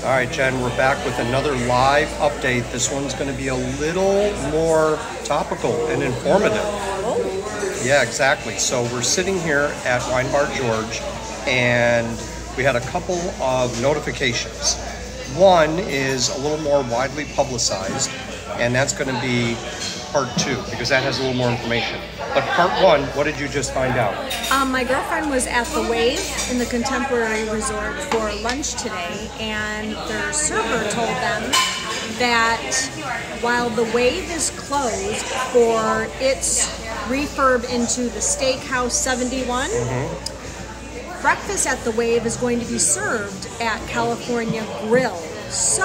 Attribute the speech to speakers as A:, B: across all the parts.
A: All right, Jen, we're back with another live update. This one's going to be a little more topical and informative.
B: Oh.
A: Yeah, exactly. So we're sitting here at Wine Bar George, and we had a couple of notifications. One is a little more widely publicized, and that's going to be part 2, because that has a little more information. But part 1, what did you just find out?
B: My girlfriend was at the Wave in the Contemporary Resort for lunch today, and their server told them that while the Wave is closed for its refurb into the Steakhouse 71, breakfast at the Wave is going to be served at California Grill. So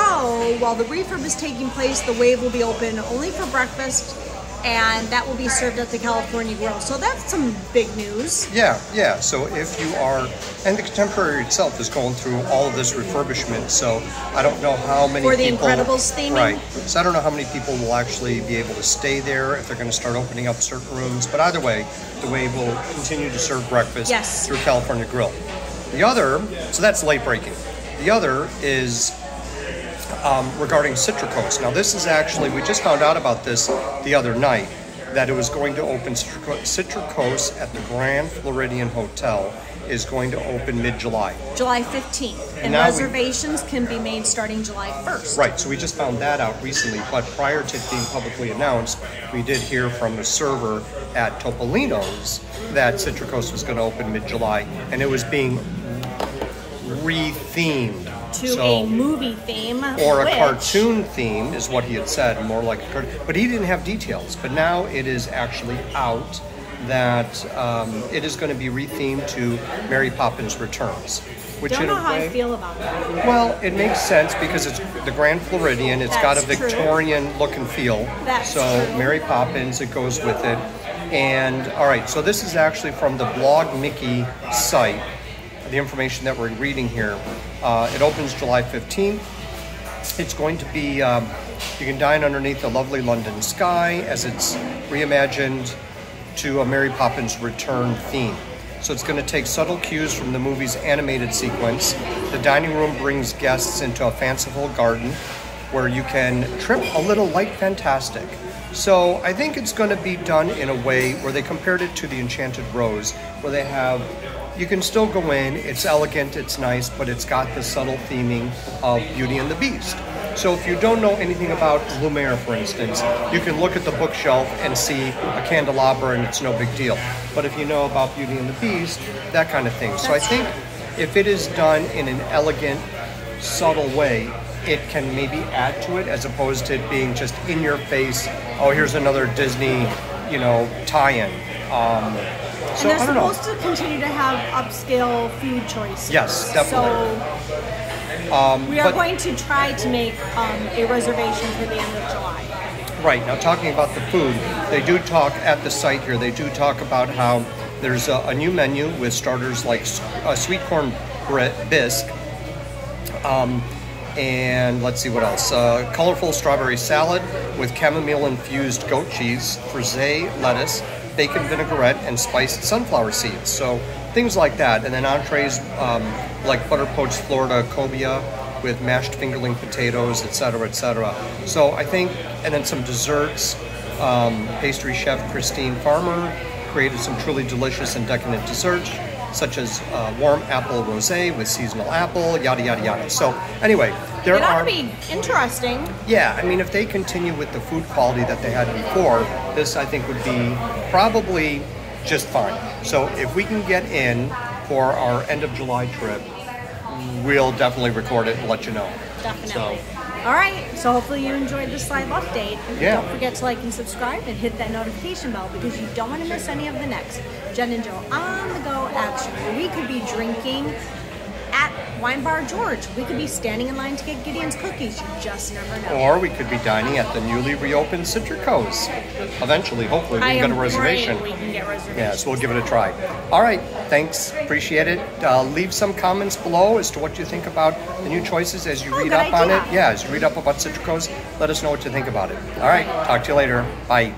B: while the refurb is taking place, the Wave will be open only for breakfast, and that will be served at the California Grill. So that's some big news.
A: Yeah. So if you are, and the Contemporary itself is going through all of this refurbishment, so I don't know how many
B: for the
A: people,
B: Incredibles theming.
A: Right. So I don't know how many people will actually be able to stay there, if they're going to start opening up certain rooms. But either way, the Wave will continue to serve breakfast through California Grill. The other, so that's late breaking. The other is regarding Citricos. Now this is actually, we just found out about this the other night, that it was going to open. Citricos at the Grand Floridian Hotel is going to open mid-July.
B: July 15th. And reservations can be made starting July 1st.
A: Right, so we just found that out recently, but prior to it being publicly announced, we did hear from the server at Topolino's that Citricos was going to open mid-July, and it was being rethemed
B: to a movie theme
A: or a cartoon theme is what he had said, more like a cartoon, but he didn't have details. But now it is actually out that it is going to be rethemed to Mary Poppins Returns, which
B: don't know how I feel about that.
A: Well, it makes sense because it's the Grand Floridian. It's got a Victorian look and feel.
B: That's
A: so
B: true.
A: Mary Poppins, it goes with it. And all right, so this is actually from the Blog Mickey site, the information that we're reading here. It opens July 15th. It's going to be, you can dine underneath the lovely London sky as it's reimagined to a Mary Poppins Return theme. So it's going to take subtle cues from the movie's animated sequence. The dining room brings guests into a fanciful garden where you can trip a little like Fantastic. So I think it's going to be done in a way where they compared it to the Enchanted Rose, where they have, you can still go in, it's elegant, it's nice, but it's got the subtle theming of Beauty and the Beast. So if you don't know anything about Lumiere, for instance, you can look at the bookshelf and see a candelabra and it's no big deal. But if you know about Beauty and the Beast, that kind of thing. So I think if it is done in an elegant, subtle way, it can maybe add to it as opposed to it being just in your face, oh, here's another Disney, tie-in.
B: So and they're supposed to continue to have upscale food choices.
A: Yes, definitely.
B: So we are going to try to make a reservation for the end of July.
A: Right, now talking about the food, they do talk at the site here, they do talk about how there's a new menu with starters like sweet corn bisque, and let's see what else. Colorful strawberry salad with chamomile-infused goat cheese, frisee lettuce, bacon vinaigrette, and spiced sunflower seeds. So things like that. And then entrees like butter poached Florida cobia with mashed fingerling potatoes, etc., etc. So I think, and then some desserts. Pastry chef Christine Farmer created some truly delicious and decadent desserts, such as warm apple rosé with seasonal apple, yada, yada, yada. So anyway,
B: it ought to be interesting.
A: Yeah, I mean, if they continue with the food quality that they had before, this I think would be probably just fine. So if we can get in for our end of July trip, we'll definitely record it and let you know.
B: Definitely. So. All right, so hopefully you enjoyed this live update.
A: Yeah.
B: Don't forget to like and subscribe and hit that notification bell because you don't want to miss any of the next Jen and Joe on the go action. We could be drinking at Wine Bar George. We could be standing in line to get Gideon's cookies. You just never know.
A: Or we could be dining at the newly reopened Citricos. Eventually, hopefully, we can get a reservation.
B: We can get reservations.
A: Yeah, so we'll give it a try. All right, thanks. Appreciate it. Leave some comments below as to what you think about the new choices as you read up on it. Yeah, as you read up about Citricos, let us know what you think about it. All right, talk to you later. Bye.